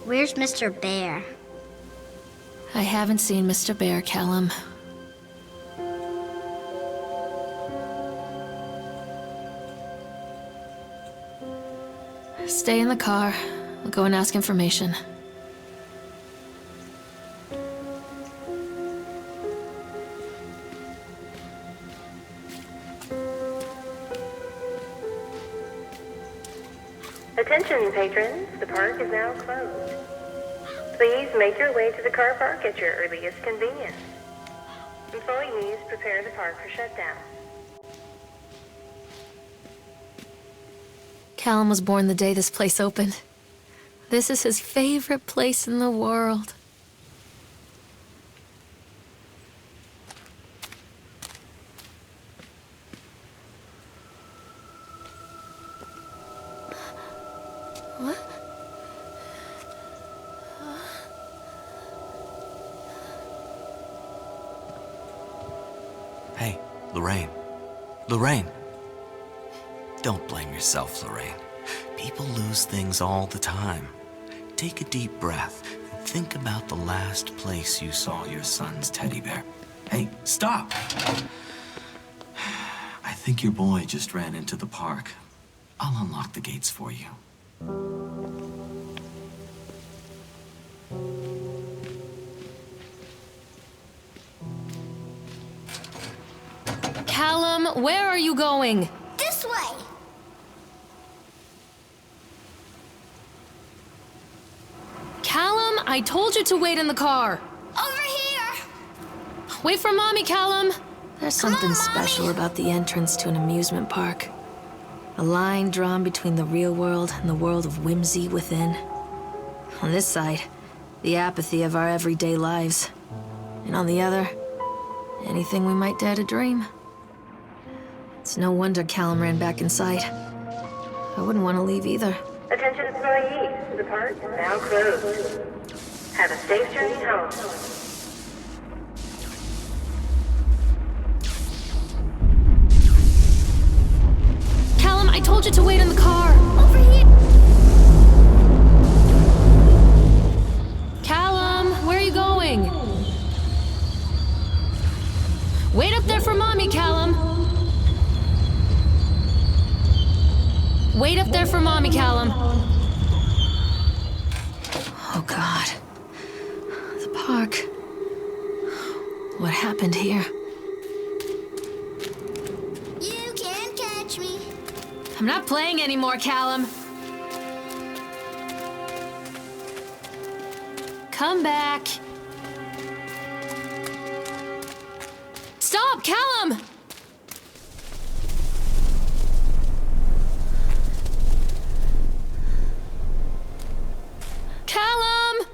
Where's Mr. Bear? I haven't seen Mr. Bear, Callum. Stay in the car. We'll go and ask information. Attention, patrons. The park is now closed. Please make your way to the car park at your earliest convenience. Employees prepare the park for shutdown. Callum was born the day this place opened. This is his favorite place in the world. What? Hey, Lorraine. Lorraine. Don't blame yourself, Lorraine. People lose things all the time. Take a deep breath and think about the last place you saw your son's teddy bear. Hey, stop! I think your boy just ran into the park. I'll unlock the gates for you. Callum, where are you going? This way! Callum, I told you to wait in the car. Over here! Wait for Mommy, Callum. There's something on, special Mommy. about the entrance to an amusement park. A line drawn between the real world and the world of whimsy within. On this side, the apathy of our everyday lives. And on the other, anything we might dare to dream. It's no wonder Callum ran back inside. I wouldn't want to leave either. Attention, employees. The park is now closed. Have a safe journey home. Callum, I told you to wait in the car. Over here! Callum, where are you going? Wait up there for Mommy, Callum. Wait up there for Mommy, Callum. Oh, God. The park. What happened here? You can't catch me. I'm not playing anymore, Callum. Come back. Stop, Callum! Callum!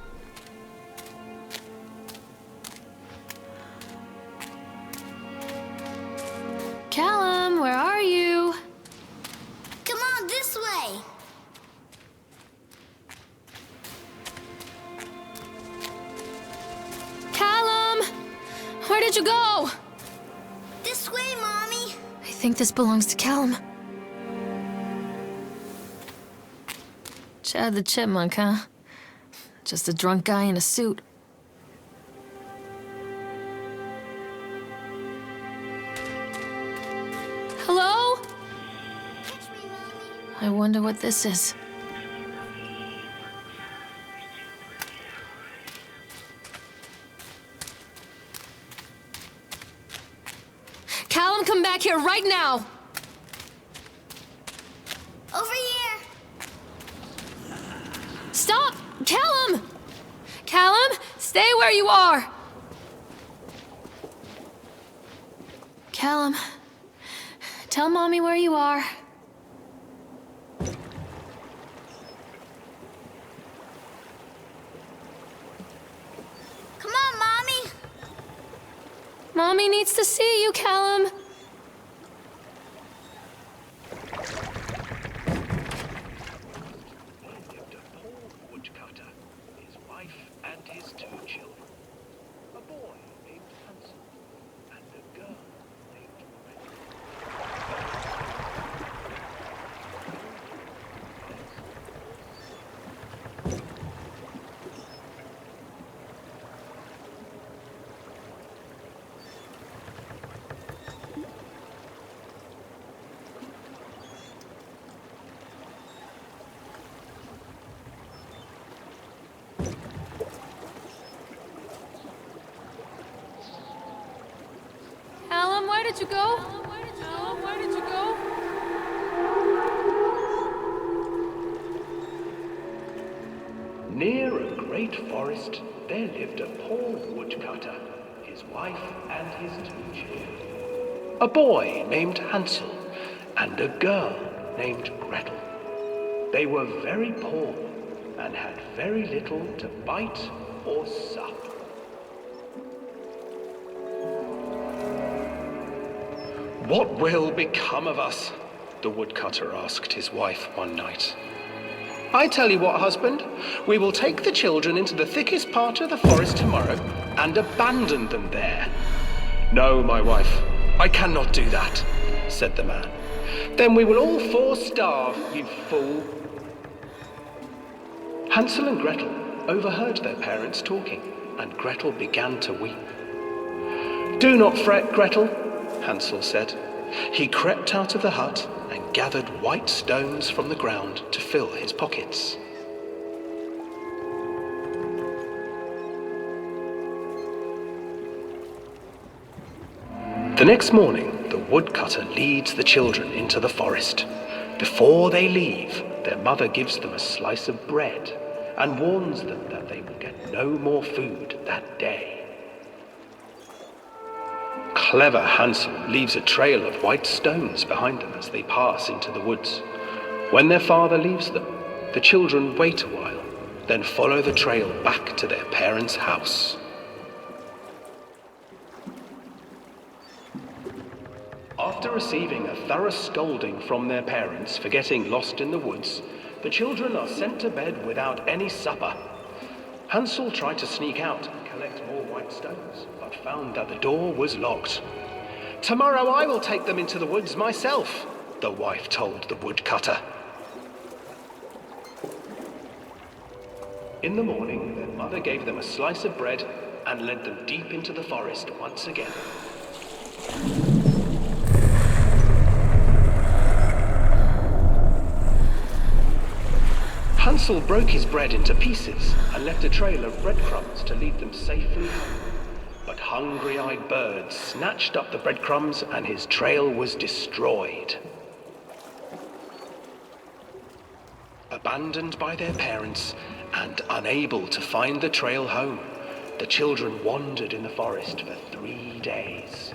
Callum, where are you? Come on, this way! Callum! Where did you go? This way, Mommy! I think this belongs to Callum. Chad the Chipmunk, huh? Just a drunk guy in a suit. Hello? Catch me, Mommy. I wonder what this is. Callum, come back here right now! Over here! Stop! Callum! Callum, stay where you are! Callum, tell Mommy where you are. Come on, Mommy! Mommy needs to see you, Callum. Lived a poor woodcutter, his wife and his 2 children. A boy named Hansel and a girl named Gretel. did you go? Alan, where did you go? Near a great forest, there lived a poor woodcutter, his wife and his 2 children. A boy named Hansel and a girl named Gretel. They were very poor and had very little to bite or sup. "What will become of us?" the woodcutter asked his wife one night. "I tell you what, husband, we will take the children into the thickest part of the forest tomorrow and abandon them there." "No, my wife, I cannot do that," said the man. "Then we will all 4 starve, you fool." Hansel and Gretel overheard their parents talking, and Gretel began to weep. "Do not fret, Gretel," Hansel said. He crept out of the hut and gathered white stones from the ground to fill his pockets. The next morning, the woodcutter leads the children into the forest. Before they leave, their mother gives them a slice of bread and warns them that they will get no more food that day. Clever Hansel leaves a trail of white stones behind them as they pass into the woods. When their father leaves them, the children wait a while, then follow the trail back to their parents' house. After receiving a thorough scolding from their parents for getting lost in the woods, the children are sent to bed without any supper. Hansel tried to sneak out and collect more white stones, but found that the door was locked. "Tomorrow I will take them into the woods myself," the wife told the woodcutter. In the morning, their mother gave them a slice of bread and led them deep into the forest once again. Hansel broke his bread into pieces and left a trail of breadcrumbs to lead them safely home. But hungry-eyed birds snatched up the breadcrumbs and his trail was destroyed. Abandoned by their parents and unable to find the trail home, the children wandered in the forest for 3 days.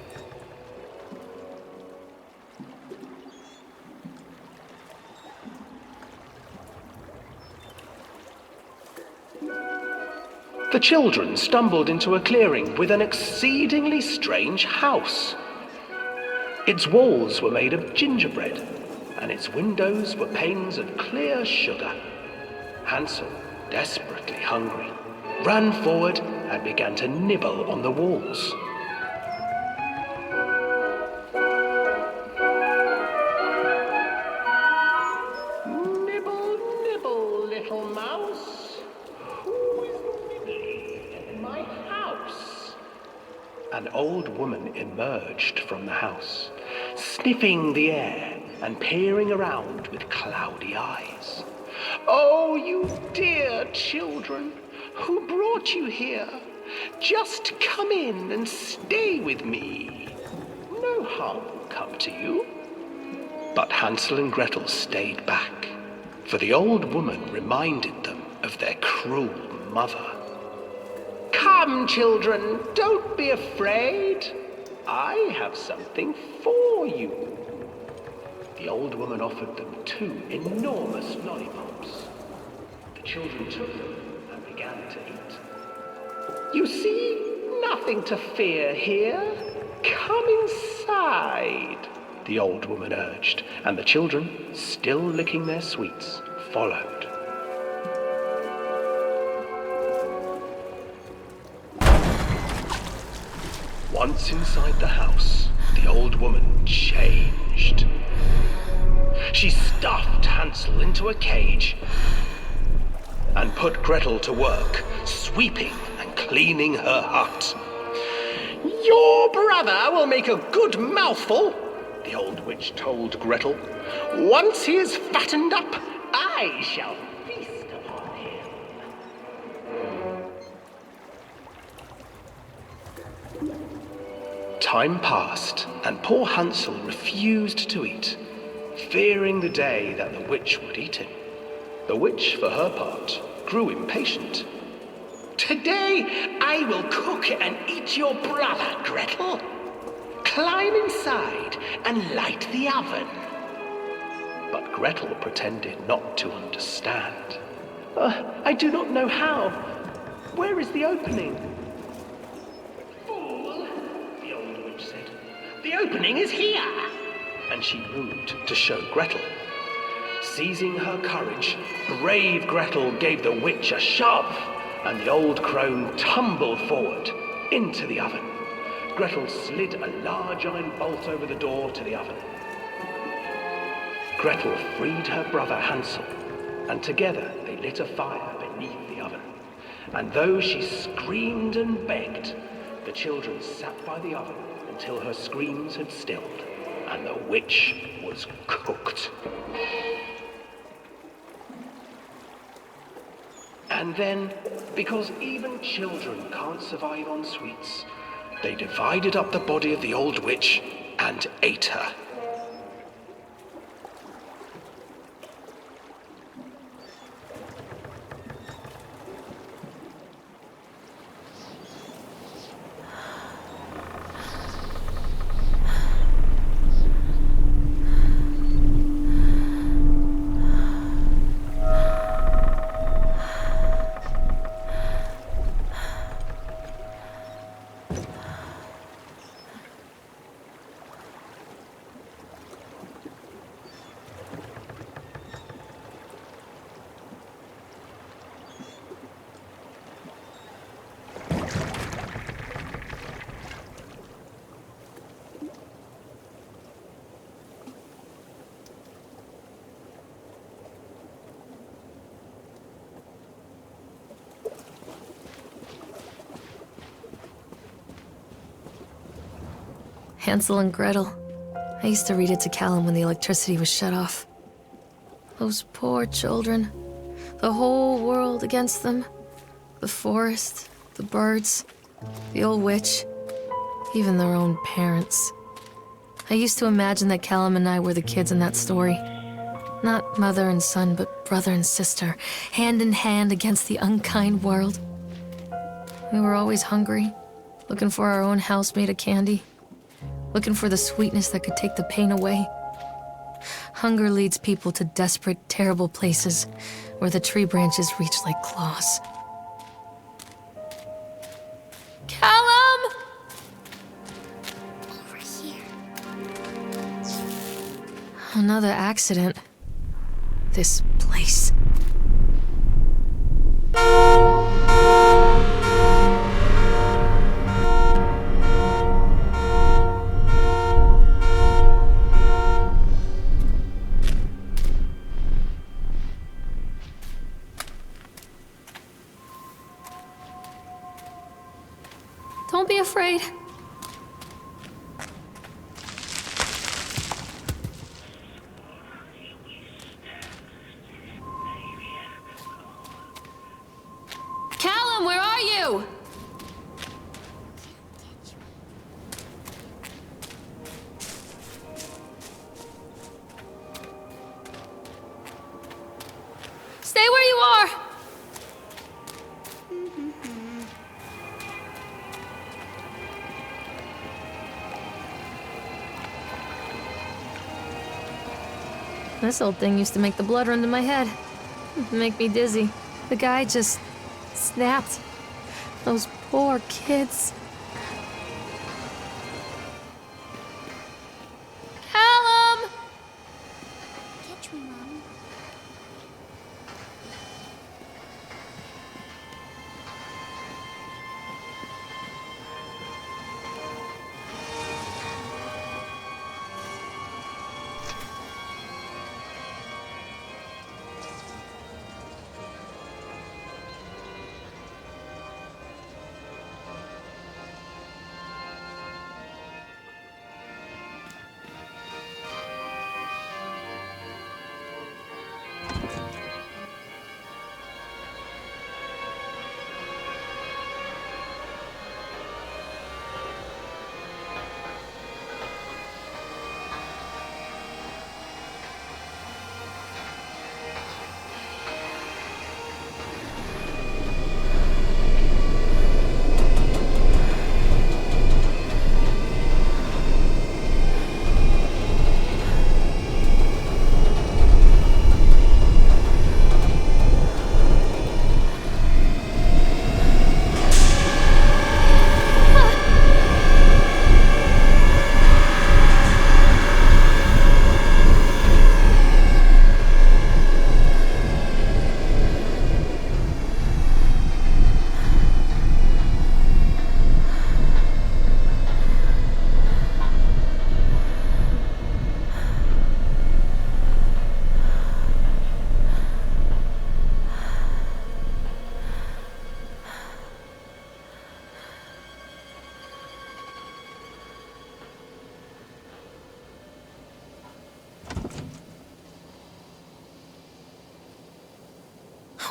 The children stumbled into a clearing with an exceedingly strange house. Its walls were made of gingerbread, and its windows were panes of clear sugar. Hansel, desperately hungry, ran forward and began to nibble on the walls. "Nibble, nibble, little mouse. Who is nibbling in my house?" An old woman emerged from the house, sniffing the air and peering around with cloudy eyes. "Oh, you dear children, who brought you here? Just come in and stay with me. No harm will come to you." But Hansel and Gretel stayed back, for the old woman reminded them of their cruel mother. "Come, children, don't be afraid. I have something for you." The old woman offered them 2 enormous lollipops. The children took them and began to eat. "You see, nothing to fear here. Come inside," the old woman urged, and the children, still licking their sweets, followed. Once inside the house, the old woman changed. She stuffed Hansel into a cage and put Gretel to work, sweeping and cleaning her hut. "Your brother will make a good mouthful," the old witch told Gretel. "Once he is fattened up, I shall feast upon him." Time passed, and poor Hansel refused to eat, fearing the day that the witch would eat him. The witch, for her part, grew impatient. "Today I will cook and eat your brother, Gretel. Climb inside and light the oven." But Gretel pretended not to understand. I do not know how. Where is the opening?" "Fool," the old witch said. "The opening is here." And she moved to show Gretel. Seizing her courage, brave Gretel gave the witch a shove, and the old crone tumbled forward into the oven. Gretel slid a large iron bolt over the door to the oven. Gretel freed her brother Hansel, and together they lit a fire beneath the oven. And though she screamed and begged, the children sat by the oven until her screams had stilled, and the witch was cooked. And then, because even children can't survive on sweets, they divided up the body of the old witch and ate her. Hansel and Gretel. I used to read it to Callum when the electricity was shut off. Those poor children. The whole world against them. The forest, the birds, the old witch, even their own parents. I used to imagine that Callum and I were the kids in that story. Not mother and son, but brother and sister, hand in hand against the unkind world. We were always hungry, looking for our own house made of candy. Looking for the sweetness that could take the pain away. Hunger leads people to desperate, terrible places where the tree branches reach like claws. Callum! Over here. Another accident. This place. Don't be afraid. Callum, where are you? Stay where you are. This old thing used to make the blood run to my head. Make me dizzy. The guy just snapped. Those poor kids. Callum! Catch me, Mommy.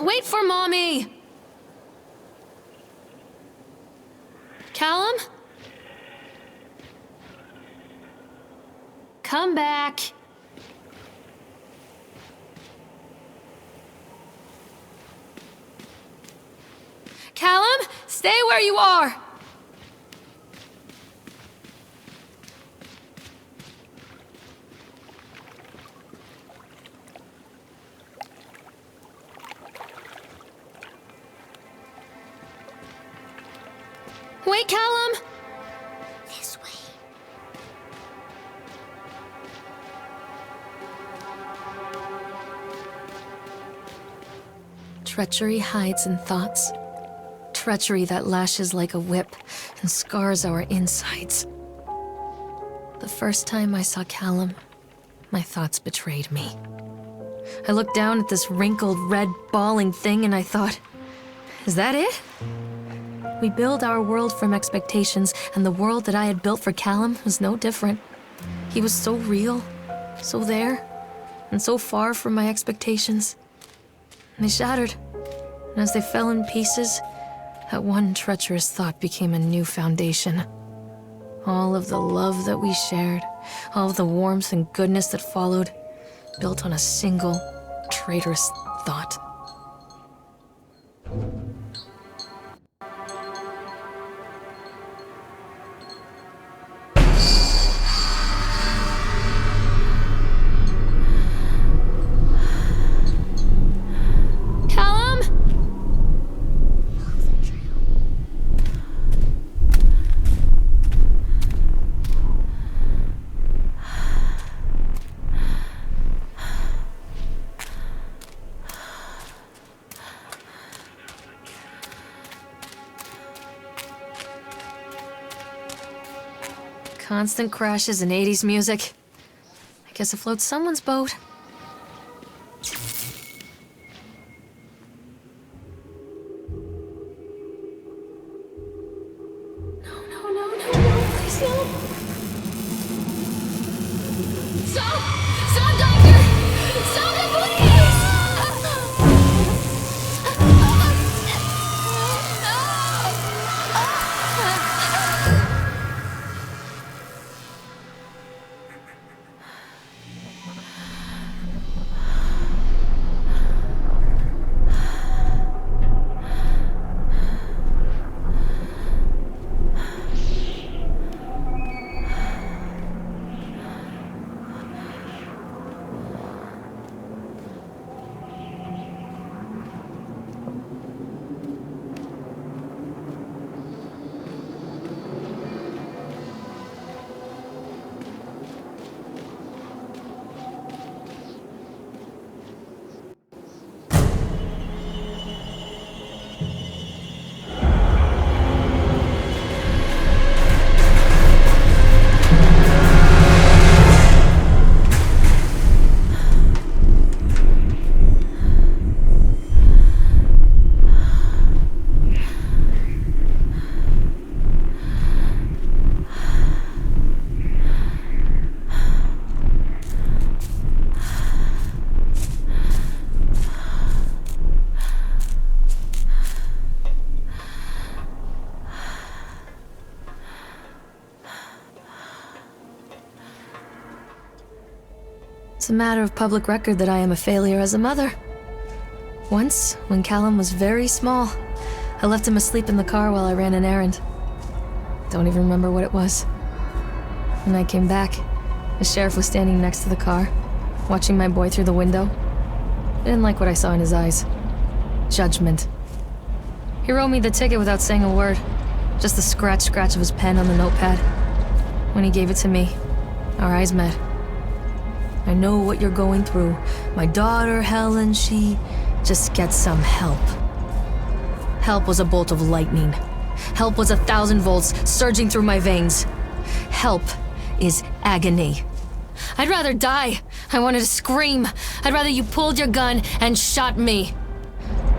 Wait for Mommy! Callum? Come back. Callum, stay where you are! Wait, Callum! This way. Treachery hides in thoughts. Treachery that lashes like a whip and scars our insides. The first time I saw Callum, my thoughts betrayed me. I looked down at this wrinkled, red, bawling thing and I thought, is that it? We build our world from expectations, and the world that I had built for Callum was no different. He was so real, so there, and so far from my expectations. And they shattered, and as they fell in pieces, that one treacherous thought became a new foundation. All of the love that we shared, all of the warmth and goodness that followed, built on a single, traitorous thought. Callum? Constant crashes and 80s music. I guess it floats someone's boat. No, please no. Stop, doctor! Stop it, please! It's a matter of public record that I am a failure as a mother. Once, when Callum was very small, I left him asleep in the car while I ran an errand. Don't even remember what it was. When I came back, the sheriff was standing next to the car, watching my boy through the window. I didn't like what I saw in his eyes. Judgment. He wrote me the ticket without saying a word, just the scratch of his pen on the notepad. When he gave it to me, our eyes met. I know what you're going through. My daughter, Helen, she just gets some help. Help was a bolt of lightning. Help was 1,000 volts surging through my veins. Help is agony. I'd rather die. I wanted to scream. I'd rather you pulled your gun and shot me.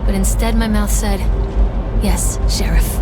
But instead my mouth said, yes, Sheriff.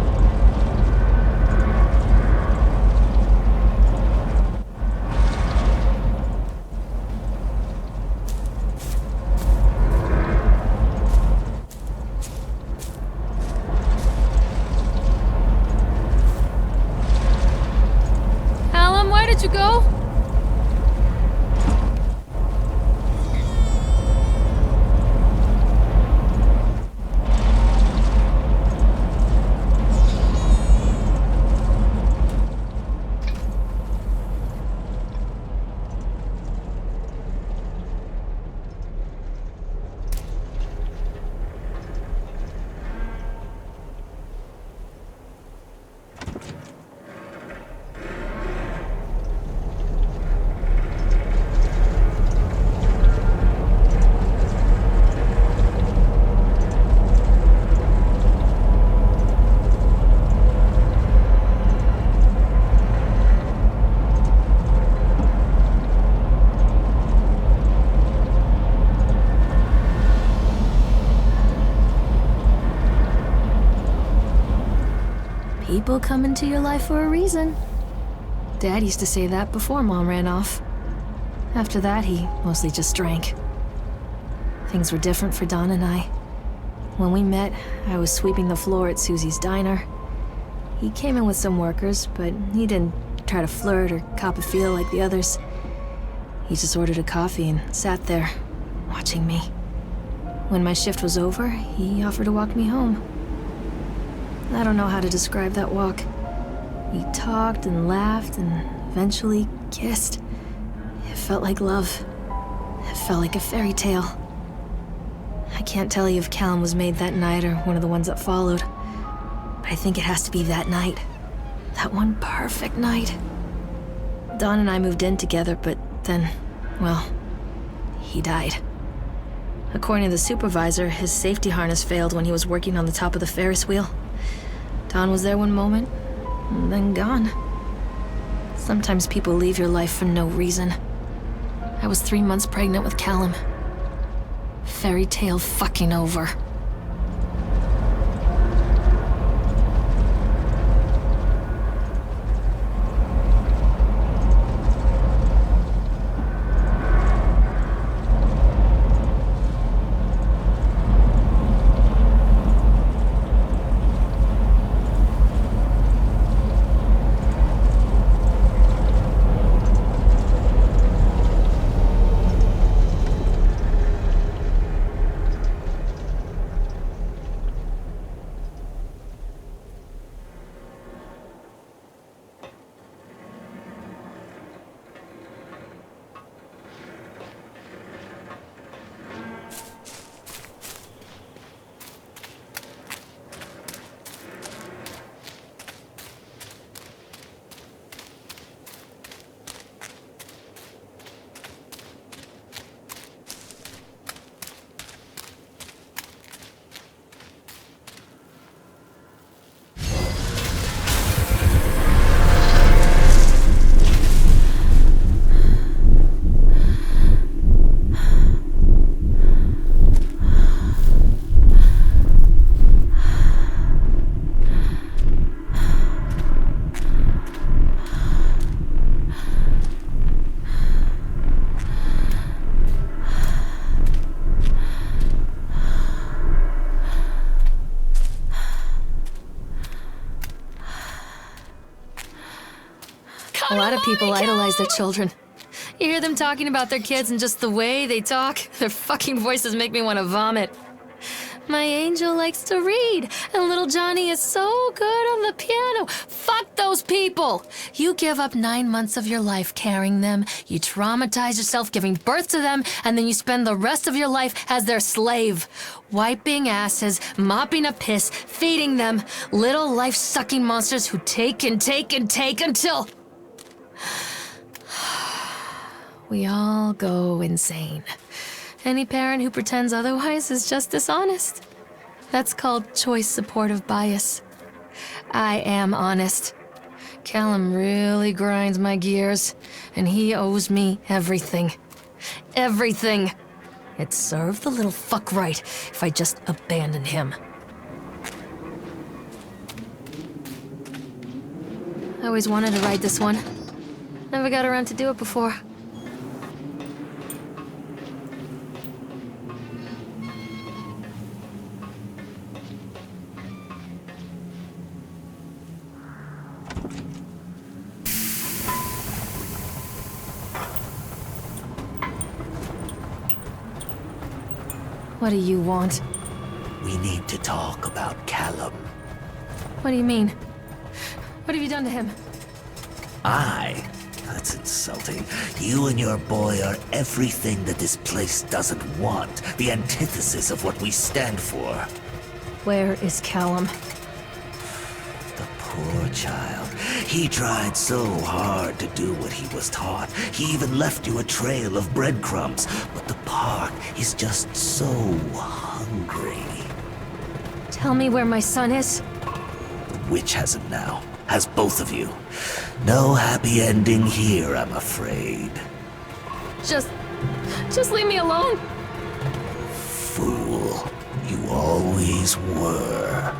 People come into your life for a reason. Dad used to say that before Mom ran off. After that, he mostly just drank. Things were different for Don and I. When we met, I was sweeping the floor at Susie's diner. He came in with some workers, but he didn't try to flirt or cop a feel like the others. He just ordered a coffee and sat there, watching me. When my shift was over, he offered to walk me home. I don't know how to describe that walk. We talked and laughed and eventually kissed. It felt like love. It felt like a fairy tale. I can't tell you if Callum was made that night or one of the ones that followed, but I think it has to be that night. That one perfect night. Don and I moved in together, but then, well, he died. According to the supervisor, his safety harness failed when he was working on the top of the Ferris wheel. Don was there one moment, and then gone. Sometimes people leave your life for no reason. I was 3 months pregnant with Callum. Fairy tale fucking over. A lot of people idolize their children. You hear them talking about their kids and just the way they talk, their fucking voices make me want to vomit. My angel likes to read, and little Johnny is so good on the piano. Fuck those people! You give up 9 months of your life carrying them, you traumatize yourself giving birth to them, and then you spend the rest of your life as their slave. Wiping asses, mopping up piss, feeding them. Little life-sucking monsters who take and take and take until... we all go insane. Any parent who pretends otherwise is just dishonest. That's called choice supportive bias. I am honest. Callum really grinds my gears, and he owes me everything. Everything. It'd serve the little fuck right if I just abandoned him. I always wanted to ride this one. Never got around to do it before. What do you want? We need to talk about Callum. What do you mean? What have you done to him? That's insulting. You and your boy are everything that this place doesn't want. The antithesis of what we stand for. Where is Callum? The poor child. He tried so hard to do what he was taught. He even left you a trail of breadcrumbs. But the park is just so hungry. Tell me where my son is. The witch has him now. Has both of you. No happy ending here, I'm afraid. Just leave me alone. Fool. You always were.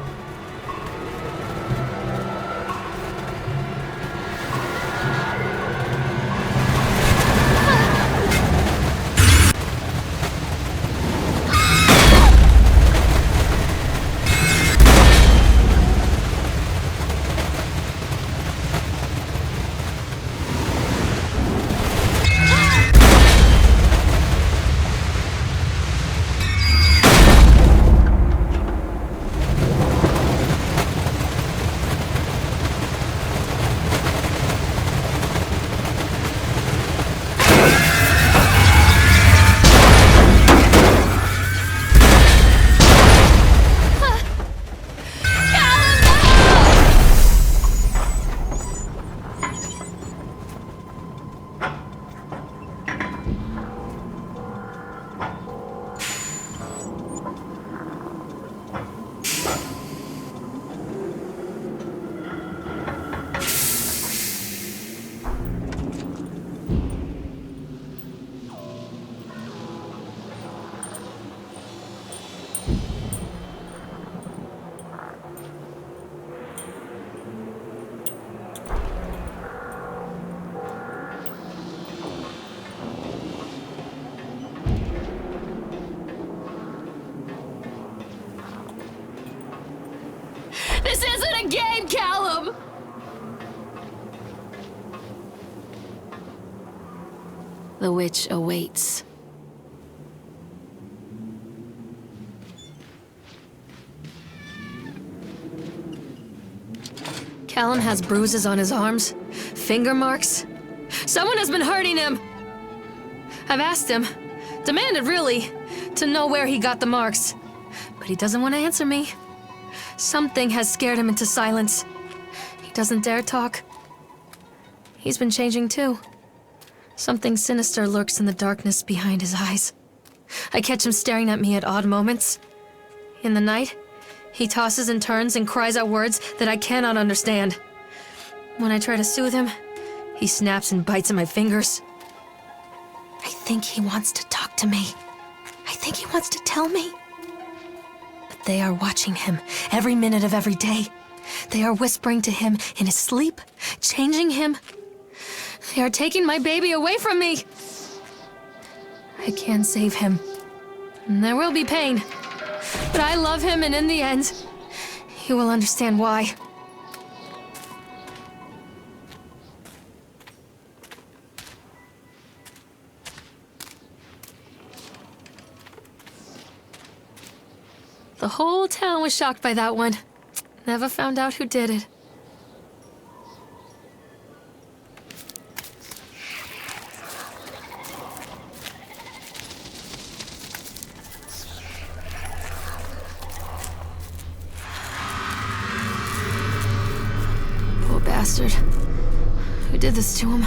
The witch awaits. Callum has bruises on his arms, finger marks. Someone has been hurting him! I've asked him, demanded really, to know where he got the marks. But he doesn't want to answer me. Something has scared him into silence. He doesn't dare talk. He's been changing too. Something sinister lurks in the darkness behind his eyes. I catch him staring at me at odd moments. In the night, he tosses and turns and cries out words that I cannot understand. When I try to soothe him, he snaps and bites at my fingers. I think he wants to talk to me. I think he wants to tell me. But they are watching him every minute of every day. They are whispering to him in his sleep, changing him. They are taking my baby away from me. I can save him. And there will be pain. But I love him, and in the end, he will understand why. The whole town was shocked by that one. Never found out who did it. Poor bastard. Who did this to him?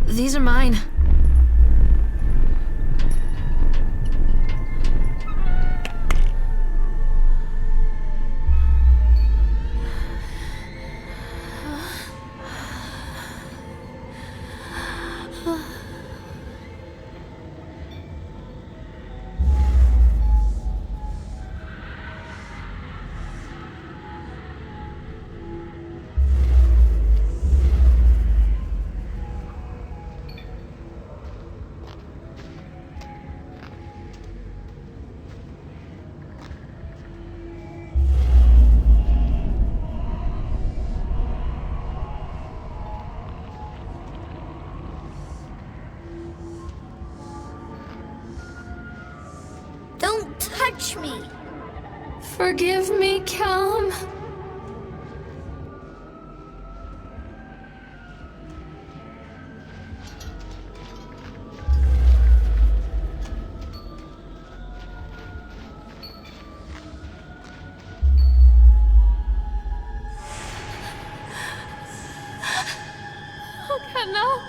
These are mine. Don't touch me! Forgive me, Callum. Oh, God, no.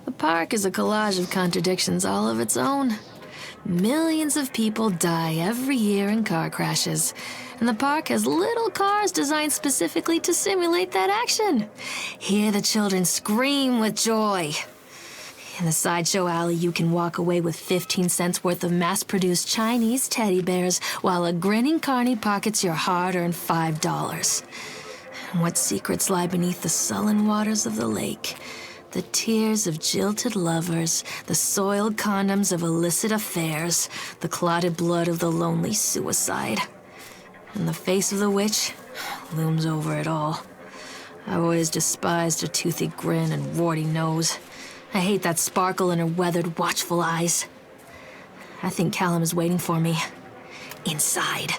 The park is a collage of contradictions all of its own. Millions of people die every year in car crashes, and the park has little cars designed specifically to simulate that action. Hear the children scream with joy. In the sideshow alley, you can walk away with 15 cents worth of mass-produced Chinese teddy bears while a grinning carny pockets your hard-earned $5. And what secrets lie beneath the sullen waters of the lake? The tears of jilted lovers, the soiled condoms of illicit affairs, the clotted blood of the lonely suicide. And the face of the witch looms over it all. I've always despised her toothy grin and warty nose. I hate that sparkle in her weathered, watchful eyes. I think Callum is waiting for me. Inside.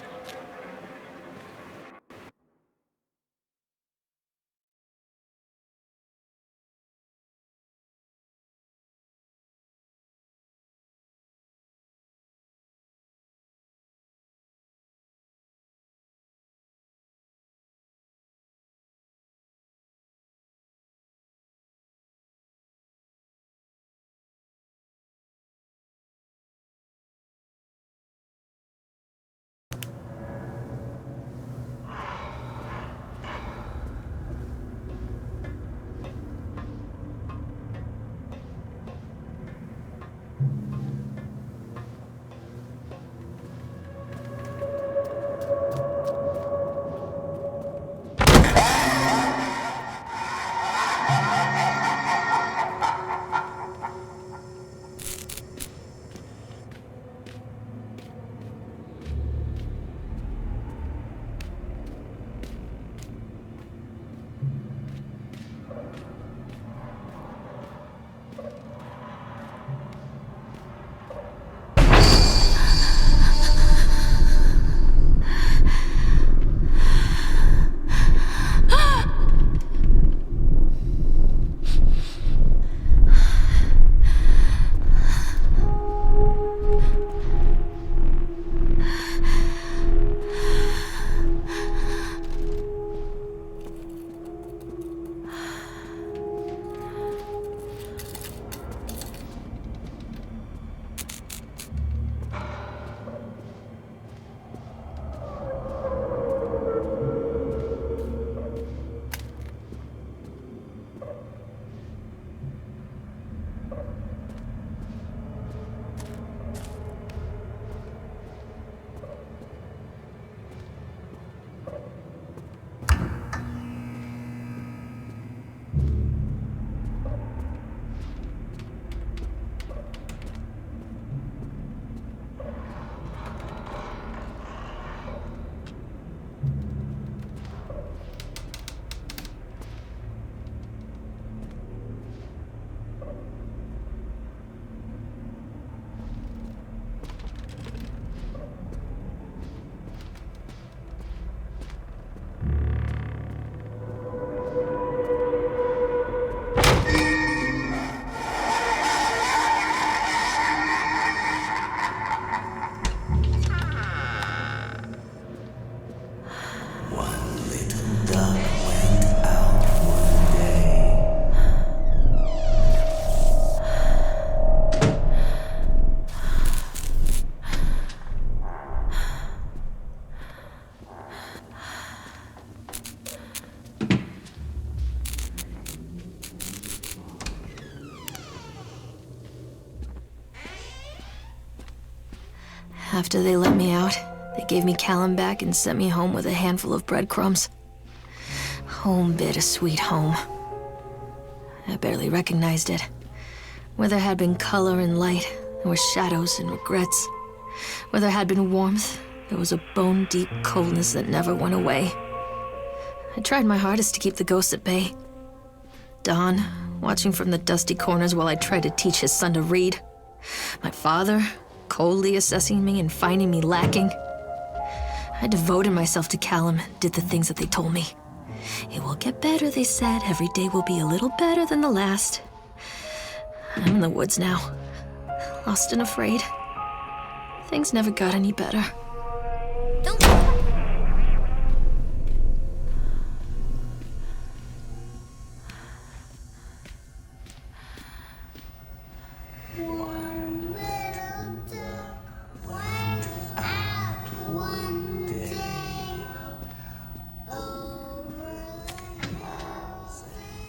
After they let me out, they gave me Callum back and sent me home with a handful of breadcrumbs. Home, bittersweet home. I barely recognized it. Where there had been color and light, there were shadows and regrets. Where there had been warmth, there was a bone-deep coldness that never went away. I tried my hardest to keep the ghosts at bay. Don, watching from the dusty corners while I tried to teach his son to read. My father, coldly assessing me and finding me lacking. I devoted myself to Callum and did the things that they told me. It will get better, they said. Every day will be a little better than the last. I'm in the woods now, lost and afraid. Things never got any better. Don't. One little duck went out one day over the hills and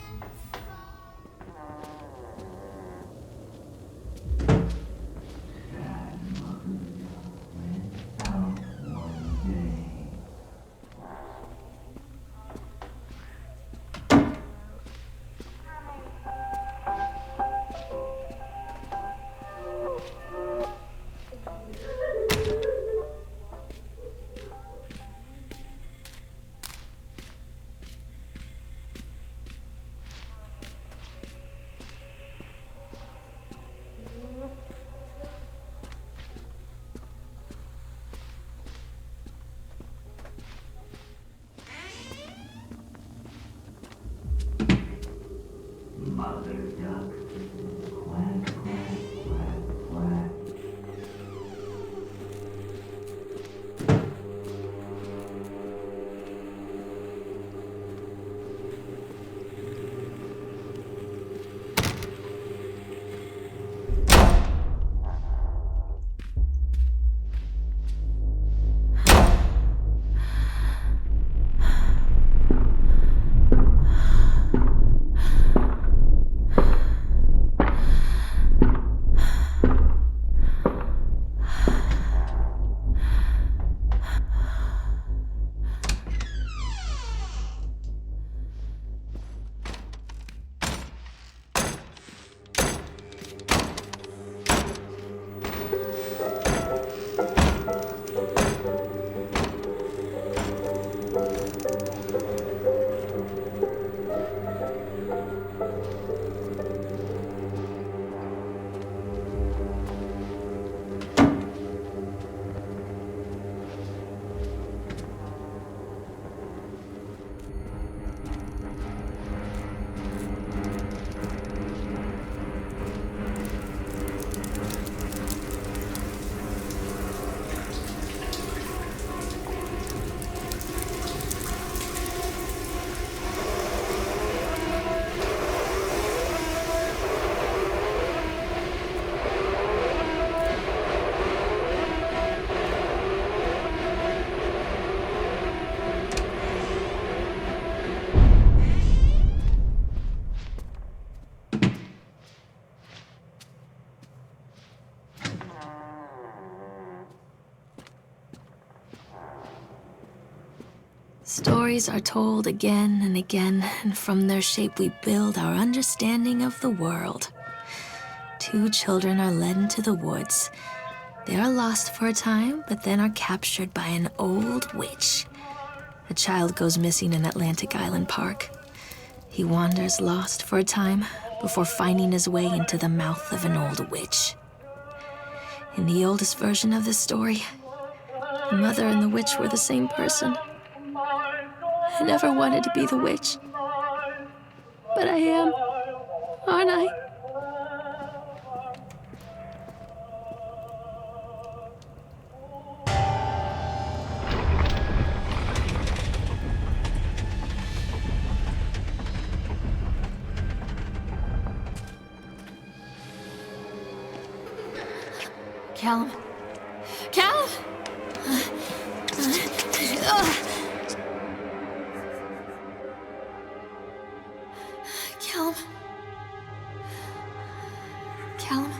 Stories are told again and again, and from their shape we build our understanding of the world. Two children are led into the woods. They are lost for a time, but then are captured by an old witch. A child goes missing in Atlantic Island Park. He wanders lost for a time before finding his way into the mouth of an old witch. In the oldest version of this story, the mother and the witch were the same person. I never wanted to be the witch, but I am, aren't I? Callum? Callum? Callum? Callum?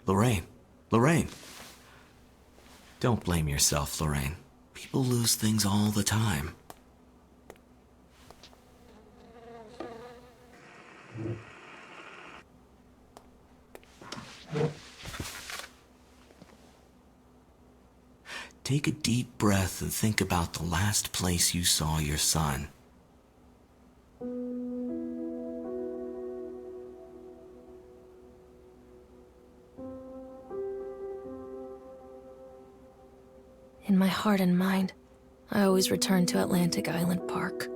Lorraine. Lorraine. Don't blame yourself, Lorraine. People lose things all the time. Take a deep breath and think about the last place you saw your son. In my heart and mind, I always return to Atlantic Island Park.